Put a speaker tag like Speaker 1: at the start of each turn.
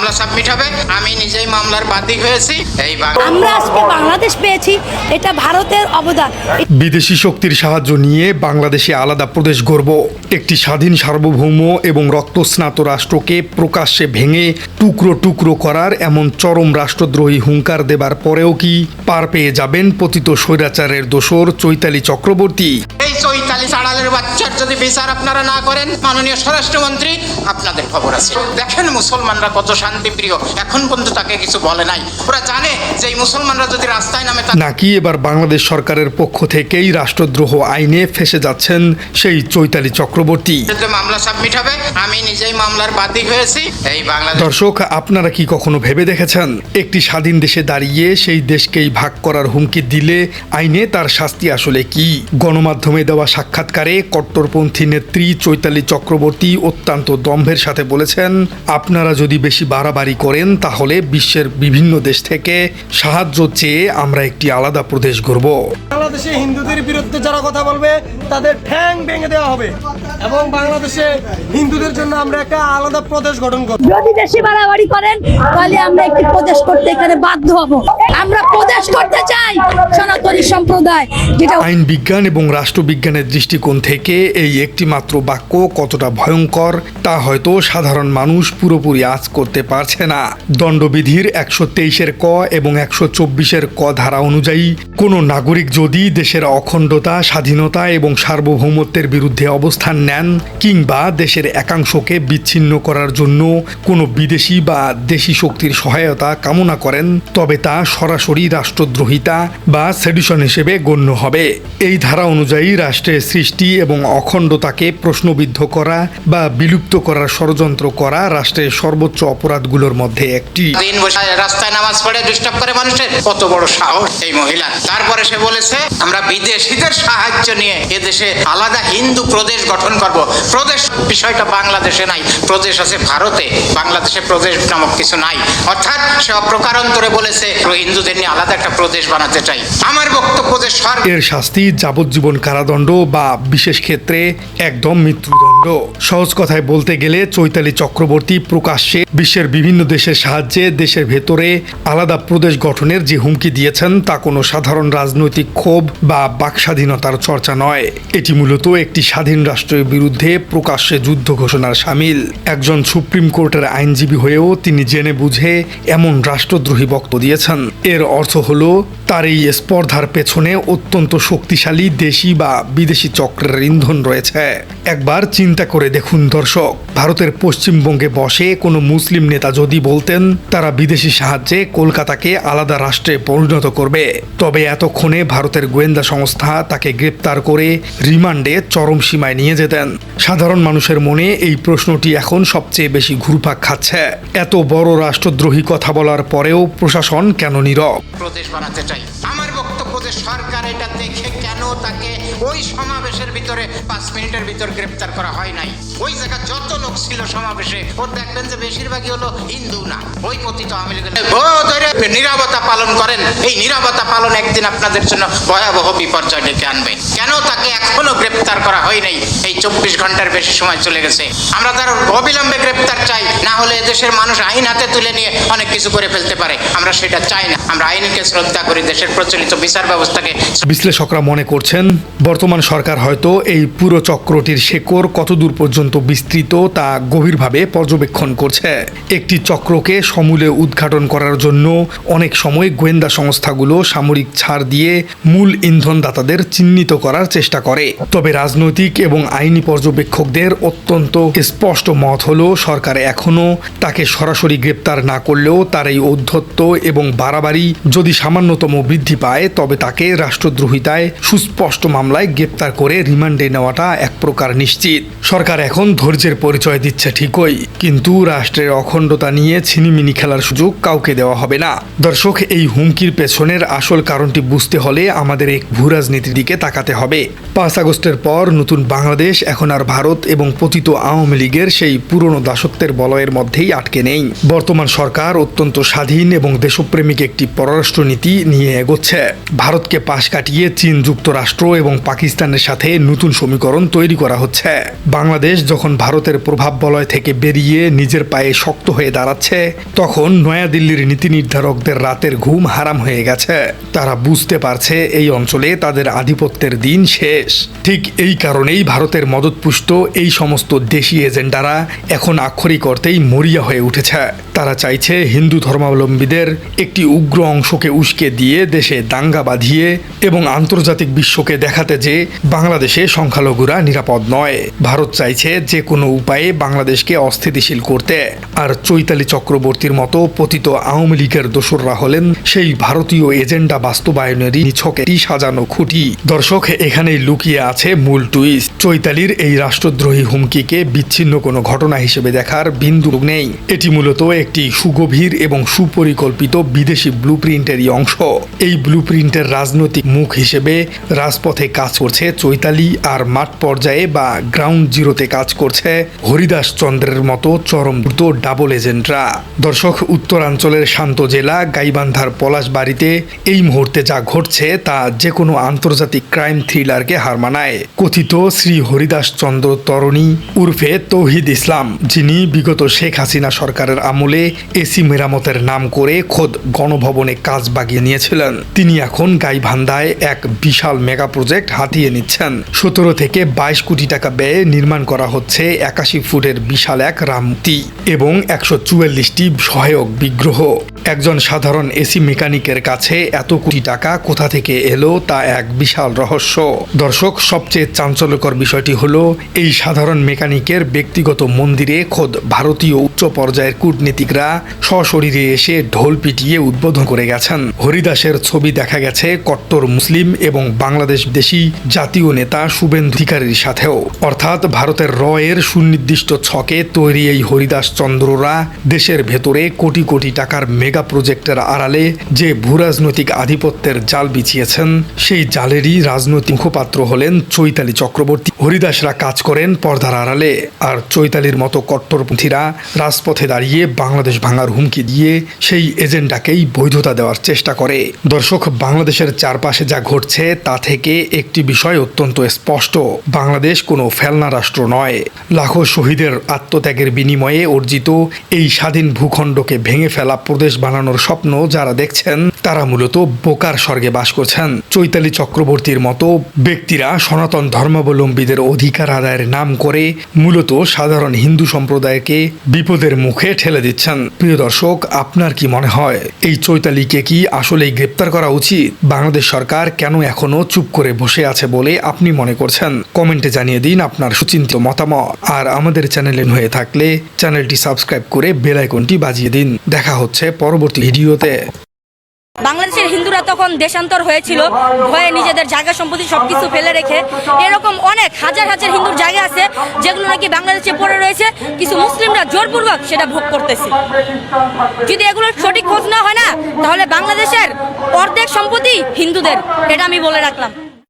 Speaker 1: মামলা সাবমিট হবে। আমি নিজেই মামলার বাদী হয়েছি।
Speaker 2: আমরা আজকে বাংলাদেশ পেয়েছি, এটা ভারতের অবদান।
Speaker 3: বিদেশি শক্তির সাহায্য নিয়ে বাংলাদেশে আলাদা প্রদেশ গড়ব, একটি স্বাধীন সার্বভৌম এবং রক্তস্নাত রাষ্ট্রকে প্রকাশ্যে ভেঙে টুকরো টুকরো করার এমন চরম রাষ্ট্রদ্রোহী হুঙ্কার দেবার পরেও কি পার পেয়ে যাবেন পতিত স্বৈরাচারের দোসর চৈতালি চক্রবর্তী?
Speaker 1: এই চৈতালি চাড়ালের বাচ্চার যদি বিচার আপনারা না করেন, মাননীয় স্বরাষ্ট্রমন্ত্রী, আপনাদের খবর আছে। দেখেন মুসলমানরা কত শান্তিপ্রিয়, এখন পর্যন্ত তাকে কিছু বলে নাই। ওরা জানে যে এই মুসলমানরা যদি রাস্তায় নামে
Speaker 3: নাকি এবার বাংলাদেশ সরকারের পক্ষ থেকেই রাষ্ট্রদ্রোহ আইনে ফেসে যাচ্ছেন সেই চৈতালি চক্রবর্তী?
Speaker 1: মামলা সাবমিট হবে। আমি নিজেই মামলার বাদী হয়েছি। এই বাংলাদেশ
Speaker 3: দর্শক, আপনারা কি কখনো ভেবে দেখেছেন একটি স্বাধীন দেশে দাঁড়িয়ে সেই দেশকেই ভাগ করার হুমকি দিলে আইনে তার শাস্তি আসলে কি? গণমাধ্যমে দেওয়া সাক্ষাৎকারে কট্টরপন্থী নেত্রী চৈতালি চক্রবর্তী অত্যন্ত দম্ভের সাথে বলেছেন, আপনারা যদি বেশি বাড়াবাড়ি করেন তাহলে বিশ্বের বিভিন্ন দেশ থেকে সাহায্য চেয়ে আমরা একটি আলাদা প্রদেশ গড়ব।
Speaker 4: বাংলাদেশে হিন্দুদের বিরুদ্ধে যারা কথা বলবে তাদের ঠ্যাং ভেঙে দেওয়া হবে এবং বাংলাদেশে হিন্দুদের জন্য আমরা একটা আলাদা প্রদেশ গঠন করব।
Speaker 2: যদি বেশি বাড়াবাড়ি করেন তাহলে আমরা একটি প্রদেশ করতে এখানে বাধ্য হব। আমরা প্রদেশ করতে চাই সনাতনী সম্প্রদায়, যেটা
Speaker 3: আইন বিজ্ঞান এবং রাষ্ট্রবিজ্ঞানের দৃষ্টিকোণ থেকে এই একটি মাত্র বাক্য কতটা ভয়ঙ্কর তা হয়তো সাধারণ মানুষ পুরোপুরি আঁচ করতে পারছে না। দণ্ডবিধির 123-এর ক এবং 124-এর ক ধারা অনুযায়ী কোনো নাগরিক যদি দেশের অখণ্ডতা, স্বাধীনতা এবং সার্বভৌমত্বের বিরুদ্ধে অবস্থান নেন কিংবা দেশের একাংশকে বিচ্ছিন্ন করার জন্য কোনো বিদেশি বা দেশি শক্তির সহায়তা কামনা করেন, তবে তা সরাসরি রাষ্ট্রদ্রোহিতা বা সেডিশন হিসেবে গণ্য হবে। এই ধারা অনুযায়ী রাষ্ট্রের সৃষ্টি এবং অখণ্ডতাকে প্রশ্নবিদ্ধ করা বা বিলুপ্ত করার ষড়যন্ত্র করা রাষ্ট্রের সর্বোচ্চ অপরাধগুলোর মধ্যে একটি।
Speaker 1: দিন বসে রাস্তায় নামাজ পড়ে ডিস্টার্ব করে মানুষের, কত বড় সাহস এই মহিলা! তারপরে সে বলেছে আমরা বিদেশিদের সাহায্য নিয়ে এদেশে আলাদা হিন্দু প্রদেশ গঠন করব। প্রদেশ বিষয়টা বাংলাদেশে নাই, প্রদেশ আছে ভারতে, বাংলাদেশে প্রদেশ নামক কিছু নাই। অর্থাৎ সে অপ্রকারান্তরে বলেছে হিন্দুদের নিয়ে আলাদা একটা প্রদেশ বানাতে চাই। আমার বক্তব্য যে
Speaker 3: এর শাস্তি যাবজ্জীবন কারাদণ্ড বা বিশেষ ক্ষেত্রে একদম মৃত্যুদণ্ড। সহজ কথায় বলতে গেলে চৈতালি চক্রবর্তী প্রকাশ্যে বিশ্বের বিভিন্ন দেশের সাহায্যে দেশের ভেতরে আলাদা প্রদেশ গঠনের যে হুমকি দিয়েছেন তা কোনো সাধারণ রাজনৈতিক ক্ষোভ বা বাকস্বাধীনতার চর্চা নয়। এটি মূলত একটি স্বাধীন রাষ্ট্রের বিরুদ্ধে প্রকাশ্যে যুদ্ধ ঘোষণার শামিল। একজন সুপ্রিম কোর্টের আইনজীবী হয়েও তিনি জেনে বুঝে এমন রাষ্ট্রদ্রোহী বক্তব্য দিয়েছেন। এর অর্থ হলো তার এই স্পর্ধার পেছনে অত্যন্ত শক্তিশালী দেশি বা বিদেশি চক্রের ইন্ধন রয়েছে। একবার চিন্তা করে দেখুন দর্শক, ভারতের পশ্চিমবঙ্গে বসে কোনো মুসলিম নেতা যদি বলতেন তারা বিদেশি সাহায্যে কলকাতাকে আলাদা রাষ্ট্রে পরিণত করবে, তবে এতক্ষণে ভারতের গোয়েন্দা সংস্থা তাকে গ্রেপ্তার করে রিমান্ডে চরম সীমায় নিয়ে যেতেন। সাধারণ মানুষের মনে এই প্রশ্নটি এখন সবচেয়ে বেশি ঘুরপাক খাচ্ছে। এত বড় রাষ্ট্রদ্রোহী কথা বলার পরেও প্রশাসন কেন নীরব?
Speaker 1: প্রদেশ বানাতে চাই। আমার বক্তব্য যে সরকার এটা দেখে কেন তাকে ওই সমাবেশের ভিতরে 5 মিনিটের ভিতর গ্রেপ্তার করা হয় নাই? ওই জায়গা যত লোক ছিল সমাবেশে, ওর দেখবেন যে বেশিরভাগই হলো হিন্দু না, ওই পতিত আওয়ামী লীগের নীরবতা পালন করেন। এই নীরবতা পালন একদিন আপনাদের জন্য ভয়াবহ বিপর্যয় ডেকে আনবে। কেন তাকে এখনো গ্রেপ্তার করা হয় নাই? এই 24 ঘন্টার বেশি সময় চলে গেছে। আমরা তার অবিলম্বে গ্রেপ্তার চাই, না হলে দেশের মানুষ আইন হাতে তুলে নিয়ে অনেক কিছু করে ফেলতে পারে। আমরা সেটা চাই না। আমরা আইনকে শ্রদ্ধা করি, দেশের প্রচলিত বিচার ব্যবস্থাকে।
Speaker 3: বিশ্লেষকরা মনে করছেন বর্তমান সরকার হয়তো এই পুরো চক্রটির শেকড় কতদূর পর্যন্ত বিস্তৃত তা গভীরভাবে পর্যবেক্ষণ করছে। একটি চক্রকে সমূলে উদ্ঘাটন করার জন্য অনেক সময় গোয়েন্দা সংস্থাগুলো সামরিক ছাড় দিয়ে মূল ইন্ধনদাতাদের চিহ্নিত করার চেষ্টা করে। তবে রাজনৈতিক এবং আইনি পর্যবেক্ষকদের অত্যন্ত স্পষ্ট মত হলো সরকার এখনো তাকে সরাসরি গ্রেপ্তার না করলেও তার এই ঔদ্ধত্য এবং বাড়াবাড়ি যদি সামান্যতম বৃদ্ধি পায় তবে তাকে রাষ্ট্রদ্রোহিতায় সুস্পষ্ট মামলায় গ্রেপ্তার করে রিমান্ডে নেওয়াটা এক প্রকার নিশ্চিত। সরকার এখন ধৈর্যের পরিচয় দিচ্ছে ঠিকই, কিন্তু রাষ্ট্রের অখণ্ডতা নিয়ে ছিনিমিনি খেলার সুযোগ কাউকে দেওয়া হবে না। দর্শক, এই হুমকির পেছনের আসল কারণটি বুঝতে হলে আমাদের এক ভূরাজনীতির দিকে তাকাতে হবে। 5 আগস্টের পর নতুন বাংলাদেশ এখন আর ভারত এবং পতিত আওয়ামী লীগের সেই পুরনো দাসত্বের বলয়ের মধ্যেই আটকে নেই। বর্তমান সরকার অত্যন্ত স্বাধীন এবং দেশপ্রেমিক একটি পররাষ্ট্রনীতি নিয়ে এগোচ্ছে। ভারতকে পাশ কাটিয়ে চীন, যুক্তরাষ্ট্র এবং পাকিস্তানের সাথে নতুন সমীকরণ তৈরি করা হচ্ছে। বাংলাদেশ যখন ভারতের প্রভাব বলয় থেকে বেরিয়ে নিজের পায়ে শক্ত হয়ে দাঁড়াচ্ছে, তখন নয়াদিল্লির নীতি নির্ধারকদের রাতের ঘুম হারাম হয়ে গেছে। তারা বুঝতে পারছে এই অঞ্চলে তাদের আধিপত্যের দিন শেষ। ঠিক এই কারণেই ভারতের মদতপুষ্ট এই সমস্ত দেশি এজেন্ডারা এখন আক্ষরিক অর্থেই মরিয়া হয়ে উঠেছে। তারা চাইছে হিন্দু ধর্মাবলম্বীদের একটি উগ্র অংশকে উস্কে দিয়ে দেশে দাঙ্গা বাঁধিয়ে এবং আন্তর্জাতিক বিশ্বকে দেখাতে যে বাংলাদেশে সংখ্যালঘুরা নিরাপদ নয়। ভারত চাইছে যে কোনো উপায়ে বাংলাদেশকে অস্থিতিশীল করতে। আর চৈতালি চক্রবর্তীর মতো পতিত আওয়ামী লীগের দোসররা হলেন সেই ভারতীয় এজেন্ডা বাস্তবায়নেরই নিছকে সাজানো খুঁটি। দর্শক, এখানেই লুকিয়ে আছে মূল টুইস্ট। চৈতালির এই রাষ্ট্রদ্রোহী হুমকিকে বিচ্ছিন্ন কোনো ঘটনা হিসেবে দেখার বিন্দু নেই। এটি মূলত একটি সুগভীর এবং সুপরিকল্পিত বিদেশি ব্লুপ্রিন্টেরই অংশ। এই ব্লুপ্রিন্টের রাজনৈতিক মুখ হিসেবে রাজপথে কাজ করছে চৈতালি, আর মাঠ পর্যায়ে বা গ্রাউন্ড জিরোতে কাজ করছে হরিদাস চন্দ্রের মতো চরম দ্রুত ডাবল এজেন্টরা। দর্শক, উত্তরাঞ্চলের শান্ত জেলা গাইবান্ধার পলাশবাড়িতে এই মুহূর্তে যা ঘটছে তা যে কোনো আন্তর্জাতিক ক্রাইম থ্রিলারকে হার মানায়। কথিত শ্রী হরিদাস চন্দ্র তরণী উর্ফে তৌহিদ ইসলাম, যিনি বিগত শেখ হাসিনা সরকারের আমলে এসি মেরামতের নাম করে খোদ গণভবনে কাজ বাগিয়ে নিয়েছিলেন, তিনি এখন গাইবান্ধায় এক বিশাল মেগা প্রজেক্ট হাতিয়ে নিচ্ছেন। 17 থেকে 22 কোটি টাকা ব্যয়ে নির্মাণ করা হচ্ছে 81 ফুটের বিশাল এক রামমূর্তি এবং 144টি সহায়ক বিগ্রহ। একজন সাধারণ এসি মেকানিকের কাছে এত কোটি টাকা কোথা থেকে এলো তা এক বিশাল রহস্য। দর্শক, সবচেয়ে চাঞ্চল্যকর বিষয়টি হলো এই সাধারণ মেকানিকের ব্যক্তিগত মন্দিরে খোদ ভারতীয় উচ্চ পর্যায়ের কূটনীতিকরা সশরীরে এসে ঢোল পিটিয়ে উদ্বোধন করে গেছেন। হরিদাসের ছবি দেখা গেছে কট্টর মুসলিম এবং বাংলাদেশ দেশি জাতীয় নেতা শুভেন্দু অধিকারীর সাথেও। অর্থাৎ ভারতের এর সুনির্দিষ্ট ছকে তৈরি এই হরিদাস চন্দ্ররা দেশের ভেতরে কোটি কোটি টাকার মেগা প্রজেক্টের আড়ালে যে ভূরাজনৈতিক আধিপত্যের জাল বিছিয়েছেন, সেই জালেরই রাজনৈতিক মুখপাত্র হলেন চৈতালি চক্রবর্তী। হরিদাসরা কাজ করেন পর্দার আড়ালে, আর চৈতালির মতো কট্টরপন্থীরা রাজপথে দাঁড়িয়ে বাংলাদেশ ভাঙার হুমকি দিয়ে সেই এজেন্ডাকেই বৈধতা দেওয়ার চেষ্টা করে। দর্শক, বাংলাদেশের চারপাশে যা ঘটছে তা থেকে একটি বিষয় অত্যন্ত স্পষ্ট: বাংলাদেশ কোনো ফেলনা রাষ্ট্র নয়। লাখো শহীদের আত্মত্যাগের বিনিময়ে অর্জিত এই স্বাধীন ভূখণ্ডকে ভেঙে ফেলা প্রদেশ বানানোর স্বপ্ন যারা দেখছেন, তারা মূলত বোকার স্বর্গে বাস করছেন। চৈতালি চক্রবর্তীর মতো ব্যক্তিরা সনাতন ধর্মাবলম্বীদের অধিকার আদায়ের নাম করে মূলত সাধারণ হিন্দু সম্প্রদায়কে বিপদের মুখে ঠেলে দিচ্ছেন। প্রিয় দর্শক, আপনার কি মনে হয় এই চৈতালিকে কি আসলেই গ্রেপ্তার করা উচিত? বাংলাদেশ সরকার কেন এখনো চুপ করে বসে আছে বলে আপনি মনে করছেন? কমেন্টে জানিয়ে দিন আপনার সুচিন্তিত মতামত। আর আমাদের চ্যানেলে হয়ে থাকলে চ্যানেলটি সাবস্ক্রাইব করে বেল আইকনটি বাজিয়ে দিন। দেখা হচ্ছে পরবর্তী ভিডিওতে।
Speaker 2: বাংলাদেশের হিন্দুরা তখন দেশান্তর হয়েছিল, ভয়ে নিজেদের জায়গা সম্পত্তি সবকিছু ফেলে রেখে। এরকম অনেক হাজার হাজার হিন্দুর জায়গা আছে যেগুলো নাকি বাংলাদেশে পড়ে রয়েছে, কিছু মুসলিমরা জোরপূর্বক সেটা ভোগ করতেছে। যদি এগুলোর সঠিক খোঁজ না হয় না, তাহলে বাংলাদেশের অর্ধেক সম্পত্তি হিন্দুদের, এটা আমি বলে রাখলাম।